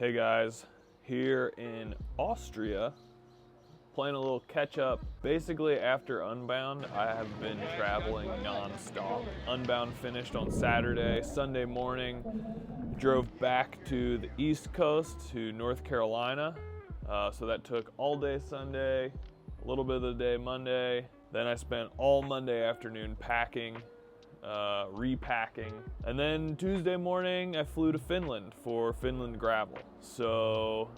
Hey guys, here in Austria, playing a little catch up. Basically after Unbound, I have been traveling non-stop. Unbound finished on Saturday. Sunday morning, drove back to the East Coast to North Carolina. So that took all day Sunday, a little bit of the day Monday. Then I spent all Monday afternoon packing, repacking. And then Tuesday morning, I flew to Finland for Finland gravel. So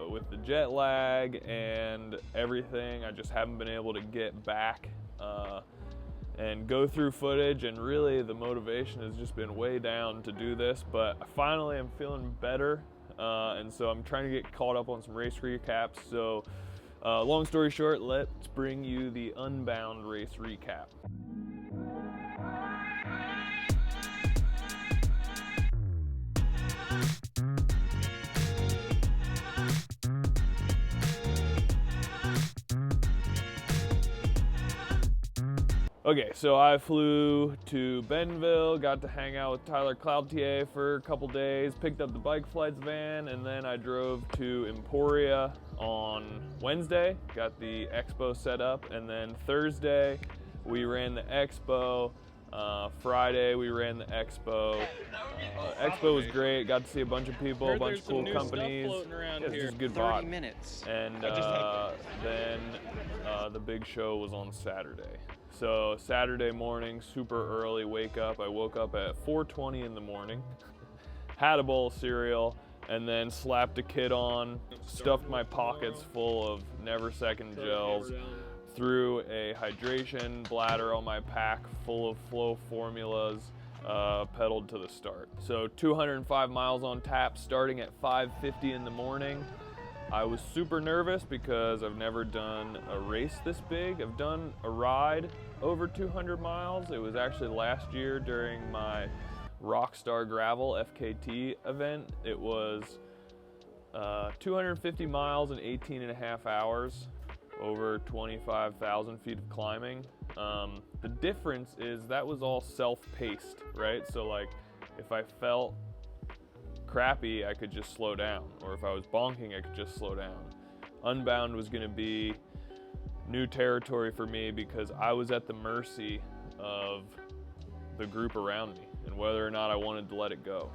with the jet lag and everything, I just haven't been able to get back and go through footage, and really the motivation has just been way down to do this, but I finally am feeling better, and so I'm trying to get caught up on some race recaps. So long story short, let's bring you the Unbound race recap. Okay, so I flew to Bentonville, got to hang out with Tyler Cloutier for a couple days, picked up the Bike Flights van, and then I drove to Emporia on Wednesday, got the expo set up, and then Thursday we ran the expo. Friday we ran the expo. Expo was great, got to see a bunch of people, a bunch of cool companies. It's just good vibe. 30 minutes. And then the big show was on Saturday. So Saturday morning, super early wake up. I woke up at 4:20 in the morning, had a bowl of cereal, and then slapped a kit on, stuffed my pockets full of Never Second gels, threw a hydration bladder on my pack full of Flow formulas, pedaled to the start. So 205 miles on tap starting at 5:50 in the morning. I was super nervous because I've never done a race this big. I've done a ride over 200 miles. It was actually last year during my Rockstar Gravel FKT event. It was 250 miles in 18 and a half hours, over 25,000 feet of climbing. The difference is that was all self-paced, right? So like if I felt crappy, I could just slow down, or if I was bonking, I could just slow down. Unbound was going to be new territory for me because I was at the mercy of the group around me and whether or not I wanted to let it go.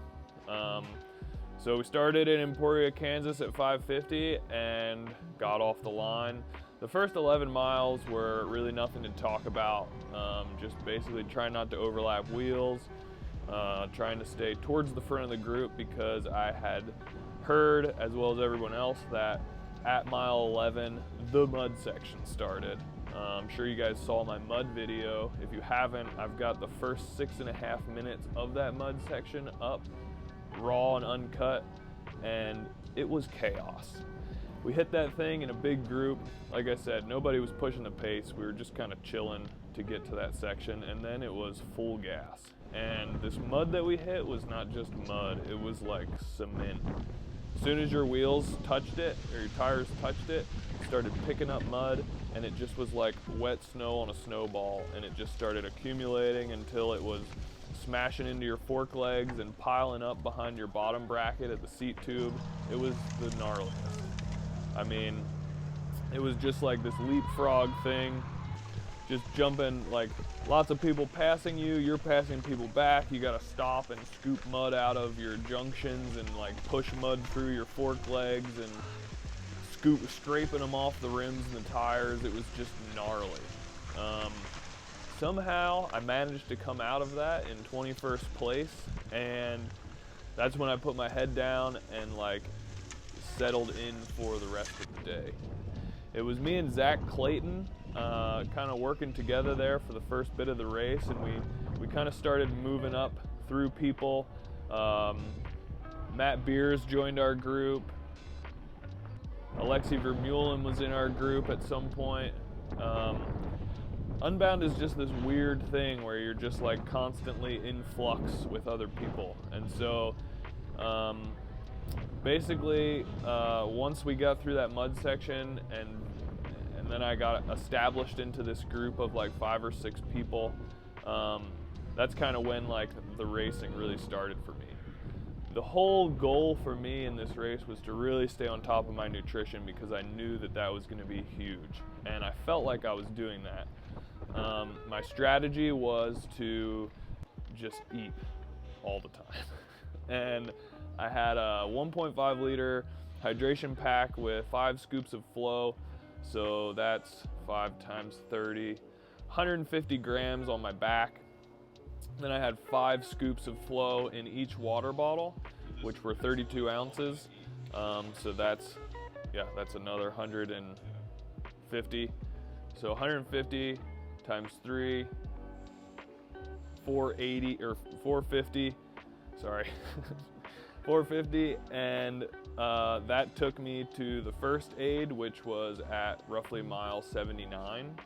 So we started in Emporia, Kansas at 5:50 and got off the line. The first 11 miles were really nothing to talk about, just basically trying not to overlap wheels, trying to stay towards the front of the group because I had heard, as well as everyone else, that at mile 11, the mud section started. I'm sure you guys saw my mud video. If you haven't, I've got the first 6.5 minutes of that mud section up, raw and uncut, and it was chaos. We hit that thing in a big group. Like I said, nobody was pushing the pace. We were just kind of chilling to get to that section, and then it was full gas. And this mud that we hit was not just mud, it was like cement. As soon as your wheels touched it, or your tires touched it, it started picking up mud, and it just was like wet snow on a snowball, and it just started accumulating until it was smashing into your fork legs and piling up behind your bottom bracket at the seat tube. It was the gnarliest. I mean, it was just like this leapfrog thing, just jumping, like lots of people passing you, you're passing people back, you gotta stop and scoop mud out of your junctions and like push mud through your fork legs and scraping them off the rims and the tires. It was just gnarly. Somehow I managed to come out of that in 21st place, and that's when I put my head down and like settled in for the rest of the day. It was me and Zach Clayton kind of working together there for the first bit of the race, and we kind of started moving up through people. Matt Beers joined our group. Alexi Vermeulen was in our group at some point. Unbound is just this weird thing where you're just like constantly in flux with other people, and so basically once we got through that mud section and then I got established into this group of like 5 or 6 people, that's kind of when like the racing really started for me. The whole goal for me in this race was to really stay on top of my nutrition because I knew that that was going to be huge, and I felt like I was doing that. My strategy was to just eat all the time. And I had a 1.5 liter hydration pack with 5 scoops of flow, so that's 5 times 30, 150 grams on my back. Then I had 5 scoops of flow in each water bottle, which were 32 ounces. So that's another 150. So 150 times 3, 480 or 450. Sorry, 450, and that took me to the first aid, which was at roughly mile 79.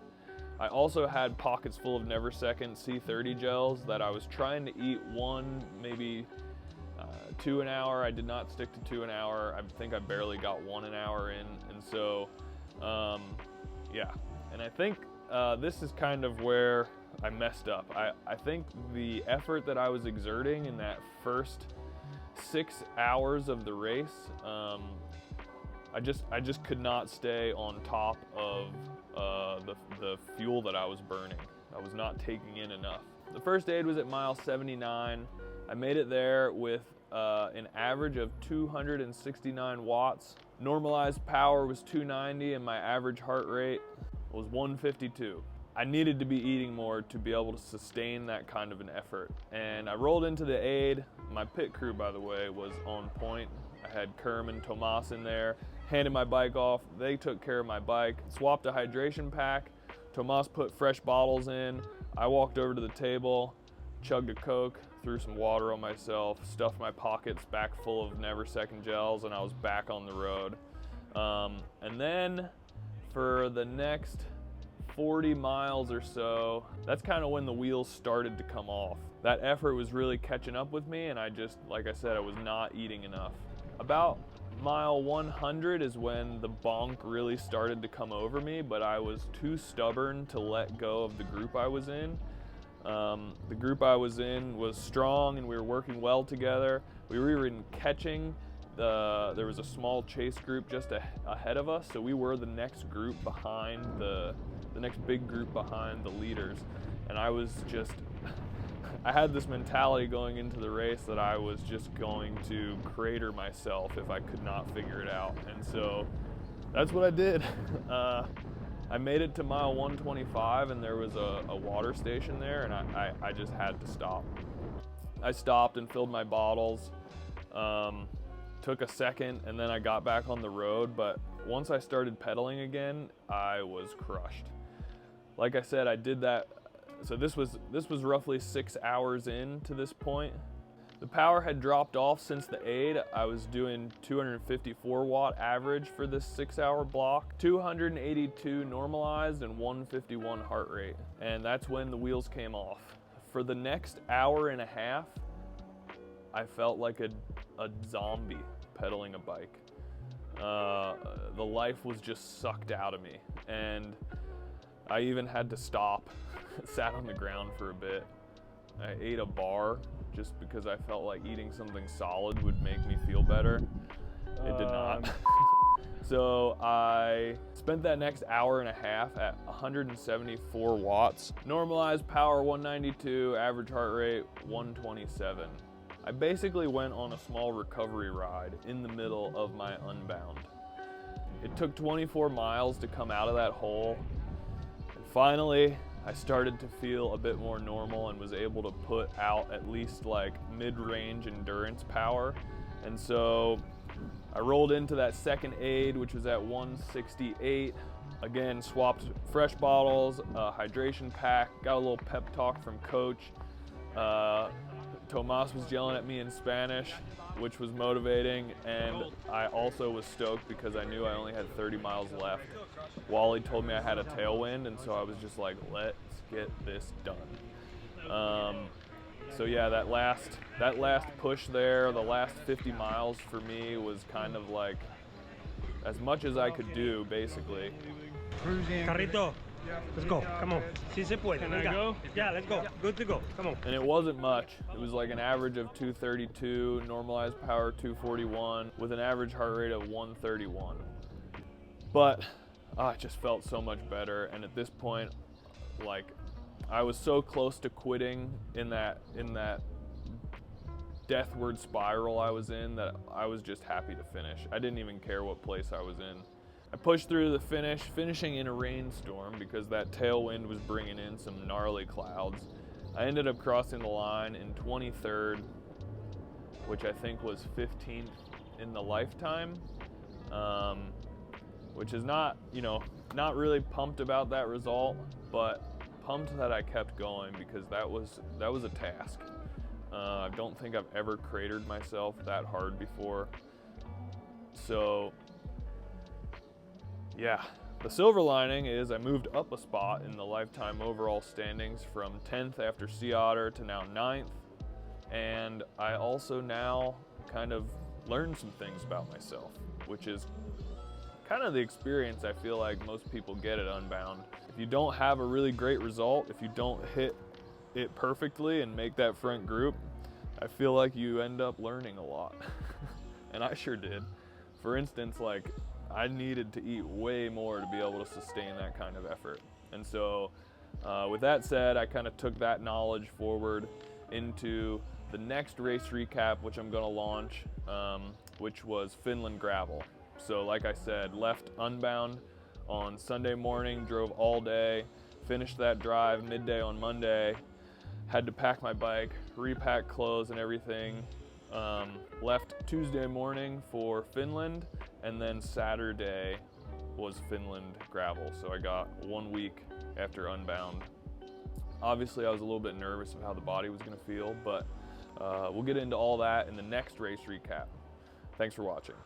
I also had pockets full of Never Second C30 gels that I was trying to eat maybe 2 an hour. I did not stick to 2 an hour. I think I barely got 1 an hour in, and so yeah. And I think this is kind of where I messed up. I think the effort that I was exerting in that first 6 hours of the race, I just could not stay on top of the fuel that I was burning. I was not taking in enough. The first aid was at mile 79. I made it there with an average of 269 watts. Normalized power was 290 and my average heart rate was 152. I needed to be eating more to be able to sustain that kind of an effort. And I rolled into the aid. My pit crew, by the way, was on point. I had Kerm and Tomas in there, handed my bike off. They took care of my bike, swapped a hydration pack. Tomas put fresh bottles in. I walked over to the table, chugged a Coke, threw some water on myself, stuffed my pockets back full of Never Second gels, and I was back on the road. And then for the next 40 miles or so, that's kind of when the wheels started to come off. That effort was really catching up with me, and I just, like I said, I was not eating enough. About mile 100 is when the bonk really started to come over me, but I was too stubborn to let go of the group I was in. The group I was in was strong and we were working well together. We were even catching. There was a small chase group just ahead of us, so we were the next group behind the next big group behind the leaders. And I was just, I had this mentality going into the race that I was just going to crater myself if I could not figure it out. And so that's what I did. I made it to mile 125 and there was a water station there, and I just had to stop. I stopped and filled my bottles. Took a second and then I got back on the road, but once I started pedaling again, I was crushed. Like I said, I did that. So this was roughly 6 hours in to this point. The power had dropped off since the aid. I was doing 254 watt average for this 6 hour block, 282 normalized and 151 heart rate. And that's when the wheels came off. For the next hour and a half, I felt like a zombie pedaling a bike. The life was just sucked out of me. And I even had to stop, sat on the ground for a bit. I ate a bar just because I felt like eating something solid would make me feel better. It did not. So I spent that next hour and a half at 174 watts. Normalized power 192, average heart rate 127. I basically went on a small recovery ride in the middle of my Unbound. It took 24 miles to come out of that hole. And finally, I started to feel a bit more normal and was able to put out at least like mid-range endurance power. And so I rolled into that second aid, which was at 168. Again, swapped fresh bottles, hydration pack, got a little pep talk from coach. Tomas was yelling at me in Spanish, which was motivating, and I also was stoked because I knew I only had 30 miles left. Wally told me I had a tailwind, and so I was just like, let's get this done. So yeah, that last push there, the last 50 miles for me was kind of like as much as I could do, basically. Carrito, Let's go. Come on. Si se puede. Can I Venga. go? Yeah, let's go. Good to go. Come on. And it wasn't much. It was like an average of 232, normalized power 241, with an average heart rate of 131. But it just felt so much better. And at this point, like, I was so close to quitting in that deathward spiral I was in that I was just happy to finish. I didn't even care what place I was in. I pushed through the finish, finishing in a rainstorm because that tailwind was bringing in some gnarly clouds. I ended up crossing the line in 23rd, which I think was 15th in the lifetime, which is not, not really pumped about that result, but pumped that I kept going because that was a task. I don't think I've ever cratered myself that hard before. So yeah, the silver lining is I moved up a spot in the lifetime overall standings from 10th after Sea Otter to now 9th. And I also now kind of learned some things about myself, which is kind of the experience I feel like most people get at Unbound. If you don't have a really great result, if you don't hit it perfectly and make that front group, I feel like you end up learning a lot. And I sure did. For instance, like, I needed to eat way more to be able to sustain that kind of effort. And so with that said, I kind of took that knowledge forward into the next race recap, which I'm gonna launch, which was Finland Gravel. So like I said, left Unbound on Sunday morning, drove all day, finished that drive midday on Monday, had to pack my bike, repack clothes and everything. Left Tuesday morning for Finland, and then Saturday was Finland Gravel. So I got 1 week after Unbound. Obviously I was a little bit nervous of how the body was gonna feel, but we'll get into all that in the next race recap. Thanks for watching.